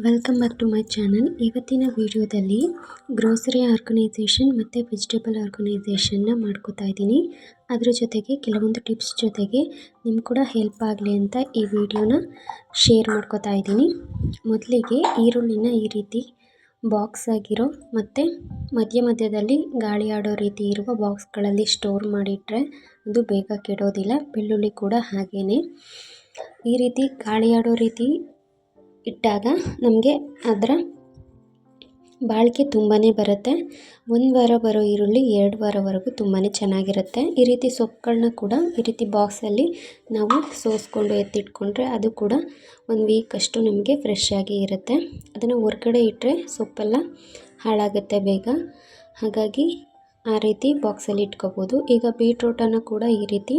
Welcome back to my channel. ಇವತ್ತಿನ ವಿಡಿಯೋದಲ್ಲಿ grocery organisation ಮತ್ತು ವೆಜಿಟೇಬಲ್ ಆರ್ಗನೈಸೇಷನ್ನ ಮಾಡ್ಕೋತಾ ಇದ್ದೀನಿ. ಅದರ ಜೊತೆಗೆ ಕೆಲವೊಂದು ಟಿಪ್ಸ್ ಜೊತೆಗೆ ನಿಮ್ಗೆ ಕೂಡ ಹೆಲ್ಪ್ ಆಗಲಿ ಅಂತ ಈ ವಿಡಿಯೋನ ಶೇರ್ ಮಾಡ್ಕೋತಾ ಇದ್ದೀನಿ. ಮೊದಲಿಗೆ ಈರುಳ್ಳಿನ ಈ ರೀತಿ ಬಾಕ್ಸ್ ಆಗಿರೋ ಮತ್ತು ಮಧ್ಯದಲ್ಲಿ ಗಾಳಿ ಆಡೋ ರೀತಿ ಇರುವ ಬಾಕ್ಸ್ಗಳಲ್ಲಿ ಸ್ಟೋರ್ ಮಾಡಿಟ್ರೆ ಅದು ಬೇಗ ಕೆಡೋದಿಲ್ಲ. ಬೆಳ್ಳುಳ್ಳಿ ಕೂಡ ಹಾಗೇ ಈ ರೀತಿ ಗಾಳಿ ಆಡೋ ರೀತಿ ಇಟ್ಟಾಗ ನಮಗೆ ಅದರ ಬಾಳಿಕೆ ತುಂಬಾ ಬರುತ್ತೆ. 1 ವಾರ ಬರೋ ಈರುಳ್ಳಿ 2 ವಾರವರೆಗೂ ತುಂಬಾ ಚೆನ್ನಾಗಿರುತ್ತೆ. ಈ ರೀತಿ ಸೊಪ್ಪುಗಳನ್ನ ಕೂಡ ಈ ರೀತಿ ಬಾಕ್ಸಲ್ಲಿ ನಾವು ಸೋಸ್ಕೊಂಡು ಎತ್ತಿಟ್ಕೊಂಡ್ರೆ ಅದು ಕೂಡ 1 ವೀಕ್ ಅಷ್ಟು ನಮಗೆ ಫ್ರೆಶ್ ಆಗಿ ಇರುತ್ತೆ. ಅದನ್ನು ಹೊರಗಡೆ ಇಟ್ಟರೆ ಸೊಪ್ಪೆಲ್ಲ ಹಾಳಾಗುತ್ತೆ ಬೇಗ. ಹಾಗಾಗಿ ಆ ರೀತಿ ಬಾಕ್ಸಲ್ಲಿ ಇಟ್ಕೋಬೋದು. ಈಗ ಬೀಟ್ರೂಟನ್ನು ಕೂಡ ಈ ರೀತಿ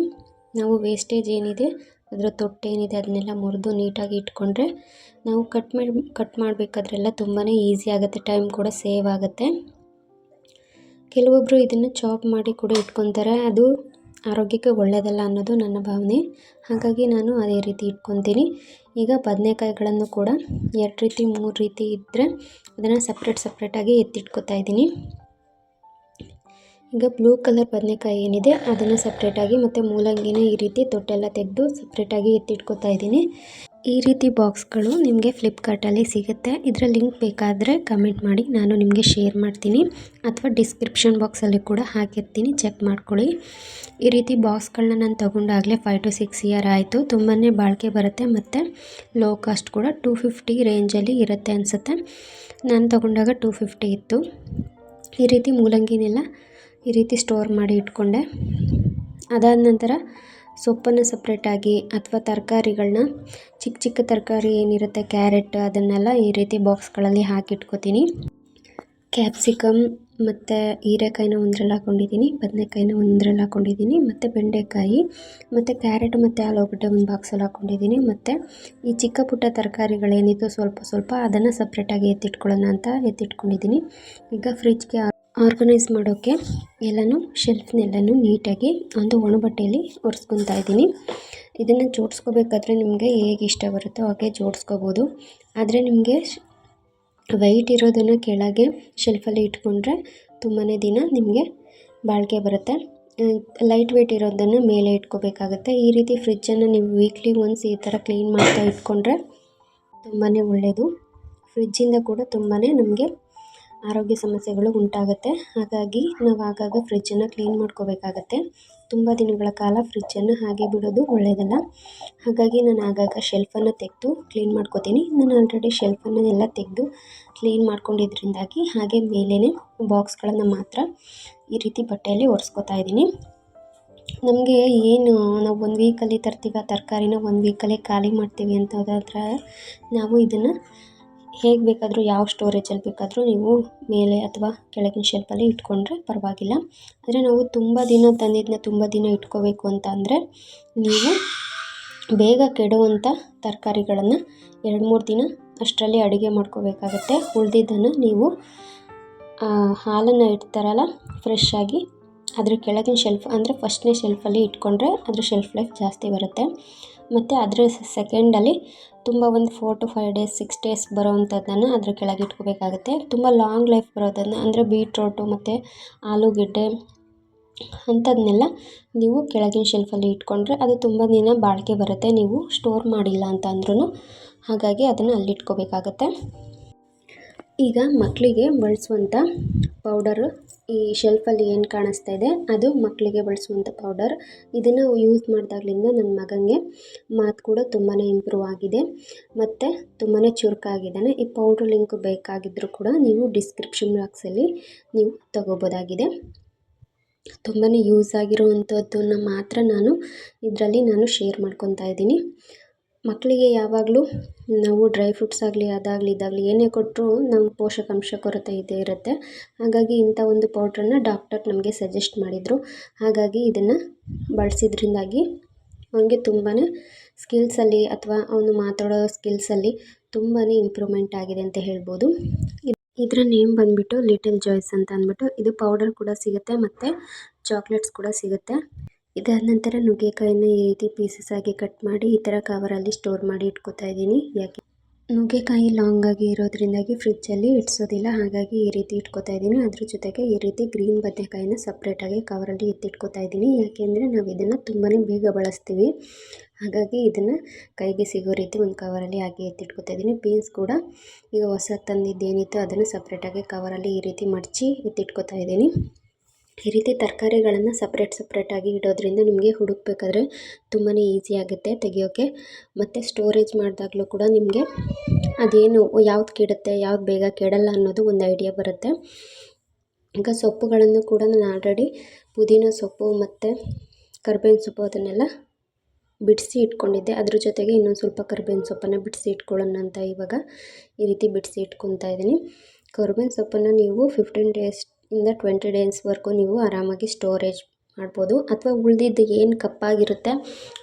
ನಾವು ವೇಸ್ಟೇಜ್ ಏನಿದೆ ಅದರ ತೊಟ್ಟೇನಿದೆ ಅದನ್ನೆಲ್ಲ ಮುರಿದು ನೀಟಾಗಿ ಇಟ್ಕೊಂಡ್ರೆ ನಾವು ಕಟ್ ಮಾಡಬೇಕಾದ್ರೆಲ್ಲ ತುಂಬಾ ಈಸಿ ಆಗುತ್ತೆ, ಟೈಮ್ ಕೂಡ ಸೇವ್ ಆಗುತ್ತೆ. ಕೆಲವೊಬ್ಬರು ಇದನ್ನು ಚಾಪ್ ಮಾಡಿ ಕೂಡ ಇಟ್ಕೊತಾರೆ, ಅದು ಆರೋಗ್ಯಕ್ಕೆ ಒಳ್ಳೆಯದಲ್ಲ ಅನ್ನೋದು ನನ್ನ ಭಾವನೆ. ಹಾಗಾಗಿ ನಾನು ಅದೇ ರೀತಿ ಇಟ್ಕೊತೀನಿ. ಈಗ ಬದನೆಕಾಯಿಗಳನ್ನು ಕೂಡ 2 ರೀತಿ 3 ರೀತಿ ಇದ್ದರೆ ಅದನ್ನು ಸಪ್ರೇಟಾಗಿ ಎತ್ತಿಟ್ಕೊತಾ ಇದ್ದೀನಿ. ಈಗ ಬ್ಲೂ ಕಲರ್ ಬದನೆಕಾಯಿ ಏನಿದೆ ಅದನ್ನು ಸಪ್ರೇಟಾಗಿ ಮತ್ತು ಮೂಲಂಗಿನ ಈ ರೀತಿ ತೊಟ್ಟೆಲ್ಲ ತೆಗೆದು ಸಪ್ರೇಟಾಗಿ ಎತ್ತಿಟ್ಕೊತಾ ಇದ್ದೀನಿ. ಈ ರೀತಿ ಬಾಕ್ಸ್ಗಳು ನಿಮಗೆ ಫ್ಲಿಪ್ಕಾರ್ಟಲ್ಲಿ ಸಿಗುತ್ತೆ. ಇದರ ಲಿಂಕ್ ಬೇಕಾದರೆ ಕಮೆಂಟ್ ಮಾಡಿ, ನಾನು ನಿಮಗೆ ಶೇರ್ ಮಾಡ್ತೀನಿ ಅಥವಾ ಡಿಸ್ಕ್ರಿಪ್ಷನ್ ಬಾಕ್ಸಲ್ಲಿ ಕೂಡ ಹಾಕಿರ್ತೀನಿ, ಚೆಕ್ ಮಾಡ್ಕೊಳ್ಳಿ. ಈ ರೀತಿ ಬಾಕ್ಸ್ಗಳನ್ನ ನಾನು ತೊಗೊಂಡಾಗಲೇ 5 to 6 ಇಯರ್ ಆಯಿತು. ತುಂಬಾ ಬಾಳಿಕೆ ಬರುತ್ತೆ ಮತ್ತು ಲೋ ಕಾಸ್ಟ್ ಕೂಡ 250 ರೇಂಜಲ್ಲಿ ಇರುತ್ತೆ ಅನಿಸುತ್ತೆ. ನಾನು ತೊಗೊಂಡಾಗ 250 ಇತ್ತು. ಈ ರೀತಿ ಮೂಲಂಗಿನೆಲ್ಲ ಈ ರೀತಿ ಸ್ಟೋರ್ ಮಾಡಿ ಇಟ್ಕೊಂಡೆ. ಅದಾದ ನಂತರ ಸೊಪ್ಪನ್ನು ಸಪ್ರೇಟಾಗಿ ಅಥವಾ ತರಕಾರಿಗಳನ್ನ ಚಿಕ್ಕ ತರಕಾರಿ ಏನಿರುತ್ತೆ ಕ್ಯಾರೆಟ್ ಅದನ್ನೆಲ್ಲ ಈ ರೀತಿ ಬಾಕ್ಸ್ಗಳಲ್ಲಿ ಹಾಕಿಟ್ಕೋತೀನಿ. ಕ್ಯಾಪ್ಸಿಕಮ್ ಮತ್ತು ಹೀರೆಕಾಯಿನ ಒಂದರಲ್ಲಿ ಹಾಕ್ಕೊಂಡಿದ್ದೀನಿ, ಬದನೆಕಾಯಿನ ಒಂದರಲ್ಲಿ ಹಾಕ್ಕೊಂಡಿದ್ದೀನಿ ಮತ್ತು ಬೆಂಡೆಕಾಯಿ ಮತ್ತು ಕ್ಯಾರೆಟ್ ಮತ್ತು ಆಲೂಗಡ್ಡೆ ಒಂದು ಬಾಕ್ಸಲ್ಲಿ ಹಾಕ್ಕೊಂಡಿದ್ದೀನಿ. ಮತ್ತು ಈ ಚಿಕ್ಕ ಪುಟ್ಟ ತರಕಾರಿಗಳೇನಿತ್ತು ಸ್ವಲ್ಪ ಅದನ್ನು ಸಪ್ರೇಟಾಗಿ ಎತ್ತಿಟ್ಕೊಳ್ಳೋಣ ಅಂತ ಎತ್ತಿಟ್ಕೊಂಡಿದ್ದೀನಿ. ಈಗ ಫ್ರಿಜ್ಗೆ ಆರ್ಗನೈಸ್ ಮಾಡೋಕ್ಕೆ ಶೆಲ್ಫ್ನೆಲ್ಲನೂ ನೀಟಾಗಿ ಒಂದು ಒಣ ಬಟ್ಟೆಯಲ್ಲಿ ಒರೆಸ್ಕೊತಾ ಇದ್ದೀನಿ. ಇದನ್ನು ಜೋಡಿಸ್ಕೋಬೇಕಾದ್ರೆ ನಿಮಗೆ ಹೇಗೆ ಇಷ್ಟ ಬರುತ್ತೋ ಹಾಗೆ ಜೋಡಿಸ್ಕೋಬೋದು. ಆದರೆ ನಿಮಗೆ ವೆಯ್ಟ್ ಇರೋದನ್ನು ಕೆಳಗೆ ಶೆಲ್ಫಲ್ಲಿ ಇಟ್ಕೊಂಡ್ರೆ ತುಂಬಾ ದಿನ ನಿಮಗೆ ಬಾಳಿಕೆ ಬರುತ್ತೆ. ಲೈಟ್ ವೆಯ್ಟ್ ಇರೋದನ್ನು ಮೇಲೆ ಇಟ್ಕೋಬೇಕಾಗುತ್ತೆ. ಈ ರೀತಿ ಫ್ರಿಜ್ಜನ್ನು ನೀವು ವೀಕ್ಲಿ ಒನ್ಸ್ ಈ ಥರ ಕ್ಲೀನ್ ಮಾಡ್ತಾ ಇಟ್ಕೊಂಡ್ರೆ ತುಂಬಾ ಒಳ್ಳೆಯದು. ಫ್ರಿಜ್ಜಿಂದ ಕೂಡ ತುಂಬಾ ನಮಗೆ ಆರೋಗ್ಯ ಸಮಸ್ಯೆಗಳು ಉಂಟಾಗುತ್ತೆ. ಹಾಗಾಗಿ ನಾವು ಆಗಾಗ ಫ್ರಿಜ್ಜನ್ನು ಕ್ಲೀನ್ ಮಾಡ್ಕೋಬೇಕಾಗತ್ತೆ. ತುಂಬ ದಿನಗಳ ಕಾಲ ಫ್ರಿಜ್ಜನ್ನು ಹಾಗೆ ಬಿಡೋದು ಒಳ್ಳೆಯದಲ್ಲ. ಹಾಗಾಗಿ ನಾನು ಆಗಾಗ ಶೆಲ್ಫನ್ನು ತೆಗೆದು ಕ್ಲೀನ್ ಮಾಡ್ಕೋತೀನಿ. ನಾನು ಆಲ್ರೆಡಿ ಶೆಲ್ಫನ್ನು ಎಲ್ಲ ತೆಗೆದು ಕ್ಲೀನ್ ಮಾಡ್ಕೊಂಡಿದ್ದರಿಂದಾಗಿ ಹಾಗೆ ಮೇಲೇ ಬಾಕ್ಸ್ಗಳನ್ನು ಮಾತ್ರ ಈ ರೀತಿ ಬಟ್ಟೆಯಲ್ಲಿ ಒರೆಸ್ಕೊತಾ ಇದ್ದೀನಿ. ನಮಗೆ ಏನು ನಾವು 1 ವೀಕಲ್ಲಿ ತರ್ತೀವಿ ಆ ತರಕಾರಿನ 1 ವೀಕಲ್ಲೇ ಖಾಲಿ ಮಾಡ್ತೀವಿ ಅಂತಂದರೆ ನಾವು ಇದನ್ನು ಹೇಗೆ ಬೇಕಾದರೂ ಯಾವ ಸ್ಟೋರೇಜಲ್ಲಿ ಬೇಕಾದರೂ ನೀವು ಮೇಲೆ ಅಥವಾ ಕೆಳಗಿನ ಶೆಲ್ಫಲ್ಲಿ ಇಟ್ಕೊಂಡ್ರೆ ಪರವಾಗಿಲ್ಲ. ಆದರೆ ನಾವು ತುಂಬ ದಿನ ತಂದಿದ್ದನ್ನ ತುಂಬ ದಿನ ಇಟ್ಕೋಬೇಕು ಅಂತ ಅಂದರೆ ನೀವು ಬೇಗ ಕೆಡುವಂಥ ತರಕಾರಿಗಳನ್ನು 2-3 ದಿನ ಅಷ್ಟರಲ್ಲಿ ಅಡುಗೆ ಮಾಡ್ಕೋಬೇಕಾಗತ್ತೆ. ಉಳಿದಿದ್ದನ್ನು ನೀವು ಹಾಲನ್ನು ಇಡ್ತಾರಲ್ಲ ಫ್ರೆಶ್ ಆಗಿ ಅದ್ರ ಕೆಳಗಿನ ಶೆಲ್ಫ್ ಅಂದರೆ ಫಸ್ಟ್ನೇ ಶೆಲ್ಫಲ್ಲಿ ಇಟ್ಕೊಂಡ್ರೆ ಅದ್ರ ಶೆಲ್ಫ್ ಲೈಫ್ ಜಾಸ್ತಿ ಬರುತ್ತೆ. ಮತ್ತು ಅದರ ಸೆಕೆಂಡಲ್ಲಿ ತುಂಬ ಒಂದು 4 to 5 days 6 days ಬರೋವಂಥದ್ದನ್ನು ಅದ್ರ ಕೆಳಗೆ ಇಟ್ಕೋಬೇಕಾಗುತ್ತೆ. ತುಂಬ ಲಾಂಗ್ ಲೈಫ್ ಬರೋದನ್ನು ಅಂದರೆ ಬೀಟ್ರೋಟು ಮತ್ತು ಆಲೂಗೆಡ್ಡೆ ಅಂಥದ್ದನ್ನೆಲ್ಲ ನೀವು ಕೆಳಗಿನ ಶೆಲ್ಫಲ್ಲಿ ಇಟ್ಕೊಂಡ್ರೆ ಅದು ತುಂಬ ದಿನ ಬಾಳಿಕೆ ಬರುತ್ತೆ, ನೀವು ಸ್ಟೋರ್ ಮಾಡಿಲ್ಲ ಅಂತ ಅಂದ್ರೂ. ಹಾಗಾಗಿ ಅದನ್ನು ಅಲ್ಲಿಟ್ಕೋಬೇಕಾಗತ್ತೆ. ಈಗ ಮಕ್ಕಳಿಗೆ ಬಳಸುವಂಥ ಪೌಡರು ಈ ಶೆಲ್ಫಲ್ಲಿ ಏನು ಕಾಣಿಸ್ತಾ ಇದೆ ಅದು ಮಕ್ಕಳಿಗೆ ಬಳಸುವಂಥ ಪೌಡರ್. ಇದನ್ನು ಯೂಸ್ ಮಾಡಿದಾಗಲಿಂದ ನನ್ನ ಮಗನಿಗೆ ಮಾತು ಕೂಡ ತುಂಬಾ ಇಂಪ್ರೂವ್ ಆಗಿದೆ ಮತ್ತು ತುಂಬಾ ಚುರುಕಾಗಿದ್ದಾನೆ. ಈ ಪೌಡ್ರ್ ಲಿಂಕ್ ಬೇಕಾಗಿದ್ದರೂ ಕೂಡ ನೀವು ಡಿಸ್ಕ್ರಿಪ್ಷನ್ ಬಾಕ್ಸಲ್ಲಿ ನೀವು ತಗೋಬೋದಾಗಿದೆ. ತುಂಬಾ ಯೂಸ್ ಆಗಿರುವಂಥದ್ದನ್ನು ಮಾತ್ರ ನಾನು ಇದರಲ್ಲಿ ಶೇರ್ ಮಾಡ್ಕೊತಾ ಇದ್ದೀನಿ. ಮಕ್ಕಳಿಗೆ ಯಾವಾಗಲೂ ನಾವು ಡ್ರೈ ಫ್ರೂಟ್ಸ್ ಆಗಲಿ ಅದಾಗಲಿ ಇದಾಗಲಿ ಏನೇ ಕೊಟ್ಟರೂ ನಮ್ಮ ಪೋಷಕಾಂಶ ಕೊರತೆ ಇದ್ದೇ ಇರುತ್ತೆ. ಹಾಗಾಗಿ ಇಂಥ ಒಂದು ಪೌಡ್ರನ್ನು ಡಾಕ್ಟರ್ ನಮಗೆ ಸಜೆಸ್ಟ್ ಮಾಡಿದರು. ಹಾಗಾಗಿ ಇದನ್ನು ಬಳಸಿದ್ರಿಂದಾಗಿ ಅವನಿಗೆ ತುಂಬಾ ಸ್ಕಿಲ್ಸಲ್ಲಿ ಅಥವಾ ಅವನು ಮಾತಾಡೋ ಸ್ಕಿಲ್ಸಲ್ಲಿ ತುಂಬಾ ಇಂಪ್ರೂವ್ಮೆಂಟ್ ಆಗಿದೆ ಅಂತ ಹೇಳ್ಬೋದು. ಇದರ ನೇಮ್ ಬಂದುಬಿಟ್ಟು ಲಿಟಲ್ ಜಾಯ್ಸ್ ಅಂತ ಅಂದ್ಬಿಟ್ಟು. ಇದು ಪೌಡರ್ ಕೂಡ ಸಿಗುತ್ತೆ ಮತ್ತು ಚಾಕ್ಲೇಟ್ಸ್ ಕೂಡ ಸಿಗುತ್ತೆ. ಇದಾದ ನಂತರ ನುಗ್ಗೆಕಾಯಿನ ಈ ರೀತಿ ಪೀಸಸ್ ಆಗಿ ಕಟ್ ಮಾಡಿ ಈ ಥರ ಕವರಲ್ಲಿ ಸ್ಟೋರ್ ಮಾಡಿ ಇಟ್ಕೋತಾ ಇದ್ದೀನಿ. ನುಗ್ಗೆಕಾಯಿ ಲಾಂಗ್ ಆಗಿ ಇರೋದ್ರಿಂದಾಗಿ ಫ್ರಿಜ್ಜಲ್ಲಿ ಇಡಿಸೋದಿಲ್ಲ, ಹಾಗಾಗಿ ಈ ರೀತಿ ಇಟ್ಕೋತಾ ಇದ್ದೀನಿ. ಅದ್ರ ಜೊತೆಗೆ ಈ ರೀತಿ ಗ್ರೀನ್ ಬದನೆಕಾಯಿನ ಸಪ್ರೇಟಾಗಿ ಕವರಲ್ಲಿ ಎತ್ತಿಟ್ಕೋತಾ ಇದ್ದೀನಿ. ಯಾಕೆಂದರೆ ನಾವು ಇದನ್ನು ತುಂಬಾ ಬೇಗ ಬಳಸ್ತೀವಿ, ಹಾಗಾಗಿ ಇದನ್ನು ಕೈಗೆ ಸಿಗೋ ರೀತಿ ಒಂದು ಕವರಲ್ಲಿ ಹಾಕಿ ಎತ್ತಿಟ್ಕೋತಾ ಇದ್ದೀನಿ. ಬೀನ್ಸ್ ಕೂಡ ಈಗ ಹೊಸ ತಂದಿದ್ದೇನಿತ್ತು ಅದನ್ನು ಸಪ್ರೇಟಾಗಿ ಕವರಲ್ಲಿ ಈ ರೀತಿ ಮಡಚಿ ಎತ್ತಿಟ್ಕೋತಾ ಇದ್ದೀನಿ. ಈ ರೀತಿ ತರಕಾರಿಗಳನ್ನು ಸಪ್ರೇಟಾಗಿ ಇಡೋದ್ರಿಂದ ನಿಮಗೆ ಹುಡುಕಬೇಕಾದ್ರೆ ತುಂಬಾ ಈಸಿ ಆಗುತ್ತೆ ತೆಗಿಯೋಕ್ಕೆ, ಮತ್ತು ಸ್ಟೋರೇಜ್ ಮಾಡಿದಾಗಲೂ ಕೂಡ ನಿಮಗೆ ಅದೇನು ಯಾವ್ದು ಕೆಡುತ್ತೆ ಯಾವ್ದು ಬೇಗ ಕೆಡಲ್ಲ ಅನ್ನೋದು ಒಂದು ಐಡಿಯಾ ಬರುತ್ತೆ. ಈಗ ಸೊಪ್ಪುಗಳನ್ನು ಕೂಡ ನಾನು ಆಲ್ರೆಡಿ ಪುದೀನ ಸೊಪ್ಪು ಮತ್ತು ಕರಿಬೇವಿನ ಸೊಪ್ಪು ಅದನ್ನೆಲ್ಲ ಬಿಡಿಸಿ ಇಟ್ಕೊಂಡಿದ್ದೆ. ಅದ್ರ ಜೊತೆಗೆ ಇನ್ನೊಂದು ಸ್ವಲ್ಪ ಕರಿಬೇವಿನ ಸೊಪ್ಪನ್ನು ಬಿಡಿಸಿ ಇಟ್ಕೊಳ್ಳೋಣ ಅಂತ ಇವಾಗ ಈ ರೀತಿ ಬಿಡಿಸಿ ಇಟ್ಕೊತಾ ಇದ್ದೀನಿ. ಕರಿಬೇವಿನ ಸೊಪ್ಪನ್ನು ನೀವು 15 ಡೇಸಿಂದ 20 ಡೇಸ್ವರೆಗೂ ನೀವು ಆರಾಮಾಗಿ ಸ್ಟೋರೇಜ್ ಮಾಡ್ಬೋದು. ಅಥವಾ ಉಳಿದಿದ್ದು ಏನು ಕಪ್ಪಾಗಿರುತ್ತೆ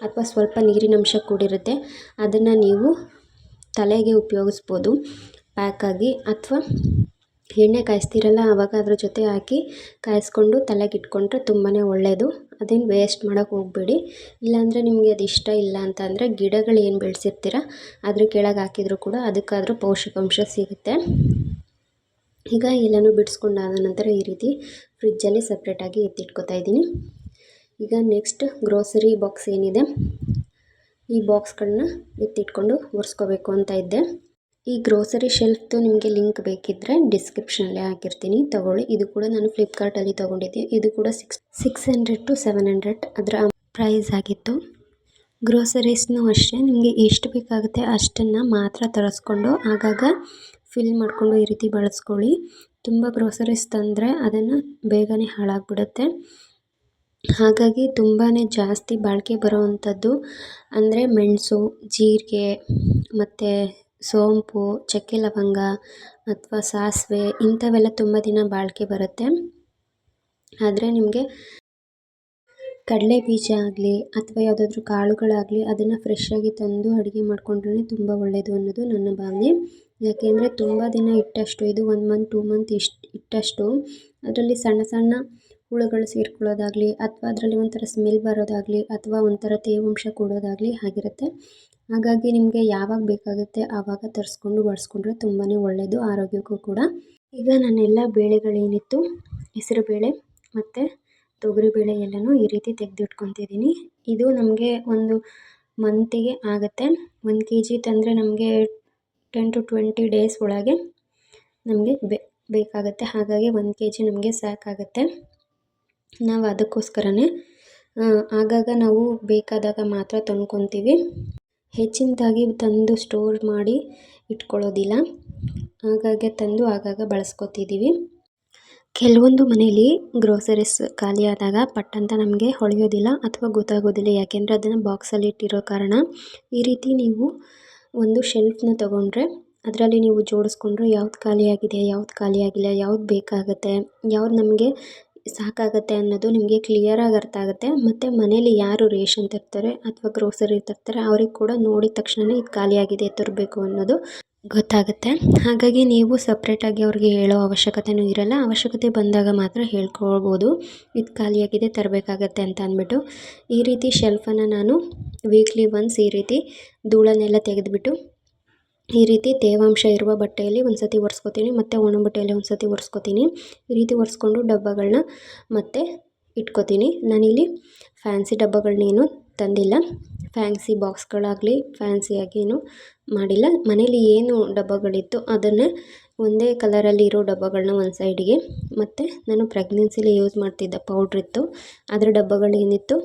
ಅಥವಾ ಸ್ವಲ್ಪ ನೀರಿನಂಶ ಕೂಡಿರುತ್ತೆ ಅದನ್ನು ನೀವು ತಲೆಗೆ ಉಪಯೋಗಿಸ್ಬೋದು ಪ್ಯಾಕಾಗಿ, ಅಥವಾ ಎಣ್ಣೆ ಕಾಯಿಸ್ತೀರಲ್ಲ ಆವಾಗ ಅದ್ರ ಜೊತೆ ಹಾಕಿ ಕಾಯಿಸ್ಕೊಂಡು ತಲೆಗೆ ಇಟ್ಕೊಂಡ್ರೆ ತುಂಬಾ ಒಳ್ಳೆಯದು. ಅದೇನು ವೇಸ್ಟ್ ಮಾಡೋಕ್ಕೆ ಹೋಗಬೇಡಿ. ಇಲ್ಲಾಂದರೆ ನಿಮಗೆ ಅದು ಇಷ್ಟ ಇಲ್ಲ ಅಂತ ಅಂದರೆ ಗಿಡಗಳು ಏನು ಬೆಳೆಸಿರ್ತೀರ ಅದ್ರ ಕೆಳಗೆ ಹಾಕಿದರೂ ಕೂಡ ಅದಕ್ಕಾದರೂ ಪೌಷ್ಟಿಕಾಂಶ ಸಿಗುತ್ತೆ. ಈಗ ಎಲ್ಲನೂ ಬಿಡಿಸ್ಕೊಂಡಾದ ನಂತರ ಈ ರೀತಿ ಫ್ರಿಜ್ಜಲ್ಲಿ ಸಪ್ರೇಟಾಗಿ ಎತ್ತಿಟ್ಕೋತಾ ಇದ್ದೀನಿ. ಈಗ ನೆಕ್ಸ್ಟ್ ಗ್ರೋಸರಿ ಬಾಕ್ಸ್ ಏನಿದೆ ಈ ಬಾಕ್ಸ್ಗಳನ್ನ ಎತ್ತಿಟ್ಕೊಂಡು ಒರೆಸ್ಕೋಬೇಕು ಅಂತ ಇದ್ದೆ. ಈ ಗ್ರೋಸರಿ ಶೆಲ್ಫ್ದು ನಿಮಗೆ ಲಿಂಕ್ ಬೇಕಿದ್ದರೆ ಡಿಸ್ಕ್ರಿಪ್ಷನಲ್ಲಿ ಹಾಕಿರ್ತೀನಿ, ತೊಗೊಳ್ಳಿ. ಇದು ಕೂಡ ನಾನು ಫ್ಲಿಪ್ಕಾರ್ಟಲ್ಲಿ ತೊಗೊಂಡಿದ್ದೆ. ಇದು ಕೂಡ 600 to 700 ಅದರ ಪ್ರೈಸ್ ಆಗಿತ್ತು. ಗ್ರೋಸರೀಸ್ನೂ ಅಷ್ಟೇ ನಿಮಗೆ ಎಷ್ಟು ಬೇಕಾಗುತ್ತೆ ಅಷ್ಟನ್ನು ಮಾತ್ರ ತರಿಸ್ಕೊಂಡು ಆಗಾಗ ಫಿಲ್ ಮಾಡಿಕೊಂಡು ಈ ರೀತಿ ಬಳಸ್ಕೊಳ್ಳಿ. ತುಂಬ ಗ್ರೋಸರೀಸ್ ತಂದರೆ ಅದನ್ನು ಬೇಗನೆ ಹಾಳಾಗಿಬಿಡುತ್ತೆ. ಹಾಗಾಗಿ ತುಂಬಾ ಜಾಸ್ತಿ ಬಾಳಿಕೆ ಬರೋವಂಥದ್ದು ಅಂದರೆ ಮೆಣಸು, ಜೀರಿಗೆ ಮತ್ತು ಸೋಂಪು, ಚಕ್ಕೆ ಲವಂಗ ಅಥವಾ ಸಾಸಿವೆ ಇಂಥವೆಲ್ಲ ತುಂಬ ದಿನ ಬಾಳಿಕೆ ಬರುತ್ತೆ. ಆದರೆ ನಿಮಗೆ ಕಡಲೆ ಬೀಜ ಆಗಲಿ ಅಥವಾ ಯಾವುದಾದ್ರೂ ಕಾಳುಗಳಾಗಲಿ ಅದನ್ನು ಫ್ರೆಶ್ಶಾಗಿ ತಂದು ಅಡುಗೆ ಮಾಡಿಕೊಂಡ್ರೆ ತುಂಬ ಒಳ್ಳೆಯದು ಅನ್ನೋದು ನನ್ನ ಭಾವನೆ. ಯಾಕೆಂದರೆ ತುಂಬ ದಿನ ಇಟ್ಟಷ್ಟು, ಇದು 1 ಮಂತ್ 2 ಮಂತ್ ಇಟ್ಟಷ್ಟು ಅದರಲ್ಲಿ ಸಣ್ಣ ಸಣ್ಣ ಹುಳುಗಳು ಸೇರ್ಕೊಳ್ಳೋದಾಗಲಿ ಅಥವಾ ಅದರಲ್ಲಿ ಒಂಥರ ಸ್ಮೆಲ್ ಬರೋದಾಗಲಿ ಅಥವಾ ಒಂಥರ ತೇವಾಂಶ ಕೊಡೋದಾಗಲಿ ಆಗಿರುತ್ತೆ. ಹಾಗಾಗಿ ನಿಮಗೆ ಯಾವಾಗ ಬೇಕಾಗುತ್ತೆ ಆವಾಗ ತರಿಸ್ಕೊಂಡು ಬಳಸ್ಕೊಂಡ್ರೆ ತುಂಬಾ ಒಳ್ಳೆಯದು ಆರೋಗ್ಯಕ್ಕೂ ಕೂಡ. ಈಗ ನಾನೆಲ್ಲ ಬೇಳೆಗಳೇನಿತ್ತು ಹೆಸರುಬೇಳೆ ಮತ್ತು ತೊಗರಿಬೇಳೆ ಎಲ್ಲನೂ ಈ ರೀತಿ ತೆಗೆದಿಟ್ಕೊತಿದ್ದೀನಿ. ಇದು ನಮಗೆ ಒಂದು ಮಂತಿಗೆ ಆಗುತ್ತೆ. 1 kg ತಂದರೆ ನಮಗೆ 10 to 20 ಡೇಸ್ ಒಳಗೆ ನಮಗೆ ಬೇಕಾಗುತ್ತೆ. ಹಾಗಾಗಿ 1 kg ನಮಗೆ ಸಾಕಾಗುತ್ತೆ. ನಾವು ಅದಕ್ಕೋಸ್ಕರನೇ ಆಗಾಗ ನಾವು ಬೇಕಾದಾಗ ಮಾತ್ರ ತಂದ್ಕೊತೀವಿ, ಹೆಚ್ಚಿನದಾಗಿ ತಂದು ಸ್ಟೋರ್ ಮಾಡಿ ಇಟ್ಕೊಳ್ಳೋದಿಲ್ಲ. ಆಗಾಗ ತಂದು ಆಗಾಗ ಬಳಸ್ಕೊತಿದ್ದೀವಿ. ಕೆಲವೊಂದು ಮನೇಲಿ ಗ್ರೋಸರೀಸ್ ಖಾಲಿ ಆದಾಗ ಪಟ್ಟಂತ ನಮಗೆ ಹೊಳೆಯೋದಿಲ್ಲ ಅಥವಾ ಗೊತ್ತಾಗೋದಿಲ್ಲ, ಯಾಕೆಂದರೆ ಅದನ್ನು ಬಾಕ್ಸಲ್ಲಿ ಇಟ್ಟಿರೋ ಕಾರಣ. ಈ ರೀತಿ ನೀವು ಒಂದು ಶೆಲ್ಫ್ನ ತೊಗೊಂಡ್ರೆ ಅದರಲ್ಲಿ ನೀವು ಜೋಡಿಸ್ಕೊಂಡ್ರೆ ಯಾವ್ದು ಖಾಲಿಯಾಗಿದೆ ಯಾವ್ದು ಖಾಲಿಯಾಗಿಲ್ಲ, ಯಾವ್ದು ಬೇಕಾಗುತ್ತೆ ಯಾವ್ದು ನಮಗೆ ಸಾಕಾಗುತ್ತೆ ಅನ್ನೋದು ನಿಮಗೆ ಕ್ಲಿಯರಾಗಿ ಅರ್ಥ ಆಗುತ್ತೆ. ಮತ್ತು ಮನೇಲಿ ಯಾರು ರೇಷನ್ ತರ್ತಾರೆ ಅಥವಾ ಗ್ರೋಸರಿ ತರ್ತಾರೆ ಅವ್ರಿಗೆ ಕೂಡ ನೋಡಿದ ತಕ್ಷಣ ಇದು ಖಾಲಿಯಾಗಿದೆ ತರಬೇಕು ಅನ್ನೋದು ಗೊತ್ತಾಗುತ್ತೆ. ಹಾಗಾಗಿ ನೀವು ಸಪ್ರೇಟಾಗಿ ಅವ್ರಿಗೆ ಹೇಳೋ ಅವಶ್ಯಕತೆಯೂ ಇರಲ್ಲ. ಅವಶ್ಯಕತೆ ಬಂದಾಗ ಮಾತ್ರ ಹೇಳ್ಕೊಳ್ಬೋದು ಇದು ಖಾಲಿಯಾಗಿದೆ ತರಬೇಕಾಗತ್ತೆ ಅಂತ ಅಂದ್ಬಿಟ್ಟು. ಈ ರೀತಿ ಶೆಲ್ಫನ್ನು ನಾನು ವೀಕ್ಲಿ ಒನ್ಸ್ ಈ ರೀತಿ ಧೂಳನ್ನೆಲ್ಲ ತೆಗೆದುಬಿಟ್ಟು ಈ ರೀತಿ ತೇವಾಂಶ ಇರುವ ಬಟ್ಟೆಯಲ್ಲಿ ಒಂದು ಸತಿ ಒರೆಸ್ಕೊತೀನಿ ಮತ್ತು ಒಣ ಬಟ್ಟೆಯಲ್ಲಿ ಒಂದು ಸತಿ ಒರೆಸ್ಕೊತೀನಿ. ಈ ರೀತಿ ಒರೆಸ್ಕೊಂಡು ಡಬ್ಬಗಳನ್ನ ಮತ್ತೆ ಇಟ್ಕೊತೀನಿ. ನಾನಿಲ್ಲಿ ಫ್ಯಾನ್ಸಿ ಡಬ್ಬಗಳನ್ನೇನು ತಂದಿಲ್ಲ, ಫ್ಯಾನ್ಸಿ ಬಾಕ್ಸ್ಗಳಾಗಲಿ ಫ್ಯಾನ್ಸಿಯಾಗಿ ಏನು ಮಾಡಿಲ್ಲ. ಮನೇಲಿ ಏನು ಡಬ್ಬಗಳಿತ್ತು ಅದನ್ನೇ ಒಂದೇ ಕಲರಲ್ಲಿ ಇರೋ ಡಬ್ಬಗಳನ್ನ ಒಂದು ಸೈಡಿಗೆ, ಮತ್ತು ನಾನು ಪ್ರೆಗ್ನೆನ್ಸಿಲಿ ಯೂಸ್ ಮಾಡ್ತಿದ್ದ ಪೌಡ್ರಿತ್ತು ಅದರ ಡಬ್ಬಗಳೇನಿತ್ತು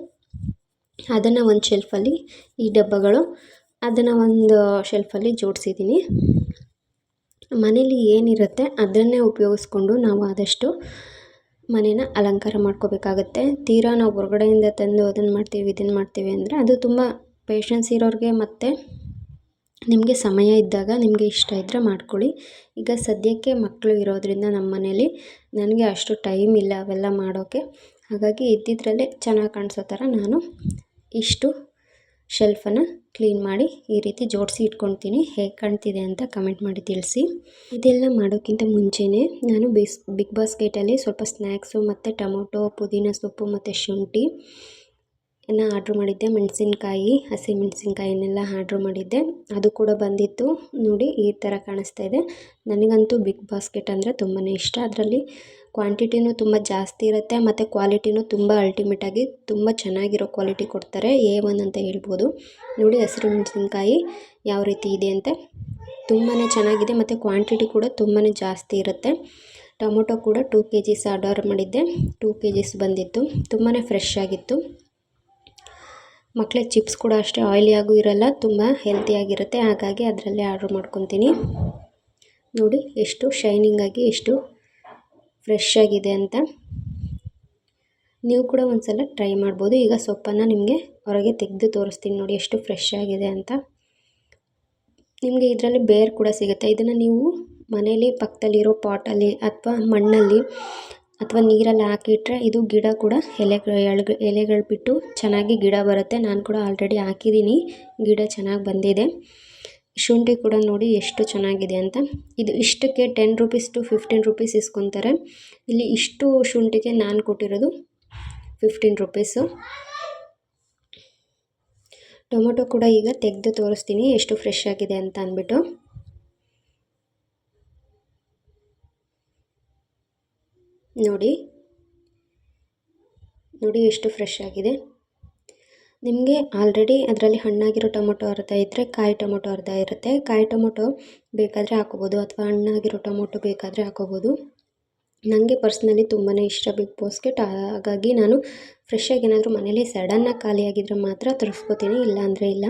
ಅದನ್ನು ಒಂದು ಶೆಲ್ಫಲ್ಲಿ, ಈ ಡಬ್ಬಗಳು ಅದನ್ನು ಒಂದು ಶೆಲ್ಫಲ್ಲಿ ಜೋಡಿಸಿದ್ದೀನಿ. ಮನೇಲಿ ಏನಿರುತ್ತೆ ಅದನ್ನೇ ಉಪಯೋಗಿಸ್ಕೊಂಡು ನಾವು ಆದಷ್ಟು ಮನೇನ ಅಲಂಕಾರ ಮಾಡ್ಕೋಬೇಕಾಗತ್ತೆ. ತೀರಾ ನಾವು ಹೊರಗಡೆಯಿಂದ ತಂದು ಅದನ್ನು ಮಾಡ್ತೀವಿ ಇದನ್ನು ಮಾಡ್ತೀವಿ ಅಂದರೆ ಅದು ತುಂಬ ಪೇಷನ್ಸ್ ಇರೋರಿಗೆ ಮತ್ತು ನಿಮಗೆ ಸಮಯ ಇದ್ದಾಗ ನಿಮಗೆ ಇಷ್ಟ ಇದ್ದರೆ ಮಾಡ್ಕೊಳ್ಳಿ. ಈಗ ಸದ್ಯಕ್ಕೆ ಮಕ್ಕಳು ಇರೋದರಿಂದ ನಮ್ಮ ಮನೇಲಿ ನನಗೆ ಅಷ್ಟು ಟೈಮ್ ಇಲ್ಲ ಅವೆಲ್ಲ ಮಾಡೋಕ್ಕೆ. ಹಾಗಾಗಿ ಇದ್ದಿದ್ದರಲ್ಲೇ ಚೆನ್ನಾಗಿ ಕಾಣಿಸೋ ಥರ ನಾನು ಇಷ್ಟು ಶೆಲ್ಫನ್ನು ಕ್ಲೀನ್ ಮಾಡಿ ಈ ರೀತಿ ಜೋಡಿಸಿ ಇಟ್ಕೊತೀನಿ. ಹೇಗೆ ಕಾಣ್ತಿದೆ ಅಂತ ಕಮೆಂಟ್ ಮಾಡಿ ತಿಳಿಸಿ. ಇದೆಲ್ಲ ಮಾಡೋಕ್ಕಿಂತ ಮುಂಚೆನೇ ನಾನು ಬಿಗ್ ಬಾಸ್ಕೆಟಲ್ಲಿ ಸ್ವಲ್ಪ ಸ್ನ್ಯಾಕ್ಸು ಮತ್ತು ಟೊಮೊಟೊ, ಪುದೀನ ಸೊಪ್ಪು ಮತ್ತು ಶುಂಠಿ ಆರ್ಡ್ರ್ ಮಾಡಿದ್ದೆ. ಮೆಣಸಿನ್ಕಾಯಿ, ಹಸಿ ಮೆಣಸಿನ್ಕಾಯಿನೆಲ್ಲ ಆರ್ಡ್ರ್ ಮಾಡಿದ್ದೆ. ಅದು ಕೂಡ ಬಂದಿತ್ತು. ನೋಡಿ ಈ ಥರ ಕಾಣಿಸ್ತಾ ಇದೆ. ನನಗಂತೂ ಬಿಗ್ ಬಾಸ್ಕೆಟ್ ಅಂದರೆ ತುಂಬಾ ಇಷ್ಟ. ಅದರಲ್ಲಿ ಕ್ವಾಂಟಿಟಿನೂ ತುಂಬ ಜಾಸ್ತಿ ಇರುತ್ತೆ ಮತ್ತು ಕ್ವಾಲಿಟಿನೂ ತುಂಬ ಅಲ್ಟಿಮೇಟಾಗಿ ತುಂಬ ಚೆನ್ನಾಗಿರೋ ಕ್ವಾಲಿಟಿ ಕೊಡ್ತಾರೆ. A1 ಅಂತ ಹೇಳ್ಬೋದು. ನೋಡಿ ಹಸಿರು ಮೆಣಸಿನ್ಕಾಯಿ ಯಾವ ರೀತಿ ಇದೆ ಅಂತ ತುಂಬಾ ಚೆನ್ನಾಗಿದೆ ಮತ್ತು ಕ್ವಾಂಟಿಟಿ ಕೂಡ ತುಂಬಾ ಜಾಸ್ತಿ ಇರುತ್ತೆ. ಟೊಮೊಟೊ ಕೂಡ 2 kgs ಆರ್ಡರ್ ಮಾಡಿದ್ದೆ. 2 kgs ಬಂದಿತ್ತು. ತುಂಬಾ ಫ್ರೆಶ್ ಆಗಿತ್ತು. ಮಕ್ಕಳಿಗೆ ಚಿಪ್ಸ್ ಕೂಡ ಅಷ್ಟೇ ಆಯಿಲಿಯಾಗೂ ಇರಲ್ಲ, ತುಂಬ ಹೆಲ್ತಿಯಾಗಿರುತ್ತೆ. ಹಾಗಾಗಿ ಅದರಲ್ಲೇ ಆರ್ಡ್ರ್ ಮಾಡ್ಕೊತೀನಿ. ನೋಡಿ ಎಷ್ಟು ಶೈನಿಂಗ್ ಆಗಿ ಎಷ್ಟು ಫ್ರೆಶ್ ಆಗಿದೆ ಅಂತ. ನೀವು ಕೂಡ ಒಂದು ಸಲ ಟ್ರೈ ಮಾಡ್ಬೋದು. ಈಗ ಸೊಪ್ಪನ್ನು ನಿಮಗೆ ಹೊರಗೆ ತೆಗೆದು ತೋರಿಸ್ತೀನಿ ನೋಡಿ ಎಷ್ಟು ಫ್ರೆಶ್ ಆಗಿದೆ ಅಂತ. ನಿಮಗೆ ಇದರಲ್ಲಿ ಬೇರು ಕೂಡ ಸಿಗುತ್ತೆ. ಇದನ್ನು ನೀವು ಮನೇಲಿ ಪಕ್ಕದಲ್ಲಿರೋ ಪಾಟಲ್ಲಿ ಅಥವಾ ಮಣ್ಣಲ್ಲಿ ಅಥವಾ ನೀರಲ್ಲಿ ಹಾಕಿಟ್ರೆ ಇದು ಗಿಡ ಕೂಡ ಎಲೆಗಳು ಬಿಟ್ಟು ಚೆನ್ನಾಗಿ ಗಿಡ ಬರುತ್ತೆ. ನಾನು ಕೂಡ ಆಲ್ರೆಡಿ ಹಾಕಿದ್ದೀನಿ, ಗಿಡ ಚೆನ್ನಾಗಿ ಬಂದಿದೆ. ಶುಂಠಿ ಕೂಡ ನೋಡಿ ಎಷ್ಟು ಚೆನ್ನಾಗಿದೆ ಅಂತ. ಇದು ಇಷ್ಟಕ್ಕೆ 10 rupees to 15 rupees ಇಸ್ಕೊತಾರೆ. ಇಲ್ಲಿ ಇಷ್ಟು ಶುಂಠಿಗೆ ನಾನು ಕೊಟ್ಟಿರೋದು 15 rupees. ಟೊಮೊಟೊ ಕೂಡ ಈಗ ತೆಗೆದು ತೋರಿಸ್ತೀನಿ ಎಷ್ಟು ಫ್ರೆಶ್ ಆಗಿದೆ ಅಂತ ಅಂದ್ಬಿಟ್ಟು. ನೋಡಿ ಎಷ್ಟು ಫ್ರೆಶ್ ಆಗಿದೆ. ನಿಮಗೆ ಆಲ್ರೆಡಿ ಅದರಲ್ಲಿ ಹಣ್ಣಾಗಿರೋ ಟೊಮೊಟೊ ಅರ್ಧ ಇದ್ದರೆ ಕಾಯಿ ಟೊಮೊಟೊ ಅರ್ಧ ಇರುತ್ತೆ. ಕಾಯಿ ಟೊಮೊಟೊ ಬೇಕಾದರೆ ಹಾಕೋಬೋದು ಅಥವಾ ಹಣ್ಣಾಗಿರೋ ಟೊಮೊಟೊ ಬೇಕಾದರೆ ಹಾಕೋಬೋದು. ನನಗೆ ಪರ್ಸ್ನಲಿ ತುಂಬಾ ಇಷ್ಟ ಬಿಗ್ ಬಾಸ್ಕೆಟ್. ಹಾಗಾಗಿ ನಾನು ಫ್ರೆಶ್ಶಾಗಿ ಏನಾದರೂ ಮನೇಲಿ ಸಡನ್ನಾಗಿ ಖಾಲಿಯಾಗಿದ್ದರೆ ಮಾತ್ರ ತರಿಸ್ಕೋತೀನಿ, ಇಲ್ಲಾಂದರೆ ಇಲ್ಲ.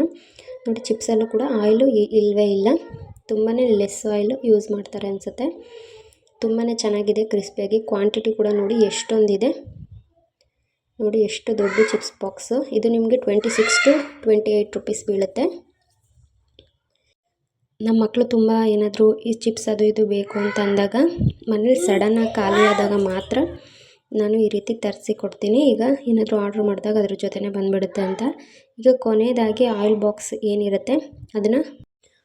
ನೋಡಿ ಚಿಪ್ಸಲ್ಲೂ ಕೂಡ ಆಯಿಲು ಇಲ್ಲವೇ ಇಲ್ಲ, ತುಂಬಾ ಲೆಸ್ ಆಯಿಲು ಯೂಸ್ ಮಾಡ್ತಾರೆ ಅನಿಸುತ್ತೆ. ತುಂಬಾ ಚೆನ್ನಾಗಿದೆ ಕ್ರಿಸ್ಪಿಯಾಗಿ. ಕ್ವಾಂಟಿಟಿ ಕೂಡ ನೋಡಿ ಎಷ್ಟೊಂದಿದೆ. ನೋಡಿ ಎಷ್ಟು ದೊಡ್ಡ ಚಿಪ್ಸ್ ಬಾಕ್ಸು. ಇದು ನಿಮಗೆ 26 to 28 rupees ಬೀಳುತ್ತೆ. ನಮ್ಮ ಮಕ್ಕಳು ತುಂಬ ಏನಾದರೂ ಈ ಚಿಪ್ಸ್ ಅದು ಇದು ಬೇಕು ಅಂತ ಅಂದಾಗ ಮನೇಲಿ ಸಡನ್ನಾಗಿ ಖಾಲಿ ಆದಾಗ ಮಾತ್ರ ನಾನು ಈ ರೀತಿ ತರಿಸಿ ಕೊಡ್ತೀನಿ. ಈಗ ಏನಾದರೂ ಆರ್ಡ್ರ್ ಮಾಡಿದಾಗ ಅದ್ರ ಜೊತೆನೇ ಬಂದುಬಿಡುತ್ತೆ ಅಂತ. ಈಗ ಕೊನೆಯದಾಗಿ ಆಯಿಲ್ ಬಾಕ್ಸ್ ಏನಿರುತ್ತೆ ಅದನ್ನು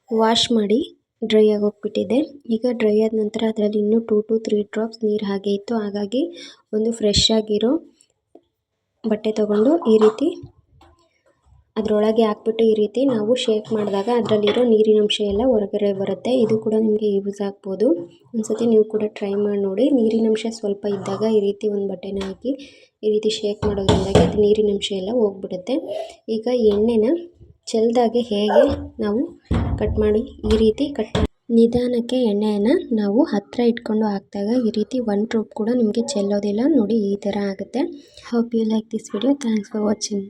ವಾಶ್ ಮಾಡಿ ಡ್ರೈ ಆಗೋಗ್ಬಿಟ್ಟಿದೆ. ಈಗ ಡ್ರೈ ಆದ ನಂತರ ಅದರಲ್ಲಿ ಇನ್ನೂ 2 to 3 drops ನೀರು ಹಾಗೆ ಇತ್ತು. ಹಾಗಾಗಿ ಒಂದು ಫ್ರೆಶ್ ಆಗಿರೋ ಬಟ್ಟೆ ತೊಗೊಂಡು ಈ ರೀತಿ ಅದರೊಳಗೆ ಹಾಕ್ಬಿಟ್ಟು ಈ ರೀತಿ ನಾವು ಶೇಕ್ ಮಾಡಿದಾಗ ಅದರಲ್ಲಿರೋ ನೀರಿನಂಶ ಎಲ್ಲ ಹೊರಗಡೆ ಬರುತ್ತೆ. ಇದು ಕೂಡ ನಿಮಗೆ ಯೂಸ್ ಆಗ್ಬೋದು. ಒಂದು ಸತಿ ನೀವು ಕೂಡ ಟ್ರೈ ಮಾಡಿ ನೋಡಿ. ನೀರಿನಂಶ ಸ್ವಲ್ಪ ಇದ್ದಾಗ ಈ ರೀತಿ ಒಂದು ಬಟ್ಟೆನ ಹಾಕಿ ಈ ರೀತಿ ಶೇಕ್ ಮಾಡೋದ್ರಿಂದಾಗಿ ಅದು ನೀರಿನಂಶ ಎಲ್ಲ ಹೋಗ್ಬಿಡುತ್ತೆ. ಈಗ ಎಣ್ಣೆನ ಚೆಲ್ದಾಗೆ ಹೇಗೆ ನಾವು ಕಟ್ ಮಾಡಿ ಈ ರೀತಿ ನಿಧಾನಕ್ಕೆ ಎಣ್ಣೆಯನ್ನು ನಾವು ಹತ್ತಿರ ಇಟ್ಕೊಂಡು ಹಾಕಿದಾಗ ಈ ರೀತಿ 1 drop ಕೂಡ ನಿಮಗೆ ಚೆಲ್ಲೋದಿಲ್ಲ. ನೋಡಿ ಈ ಥರ ಆಗುತ್ತೆ. Hope you like this video. Thanks for watching.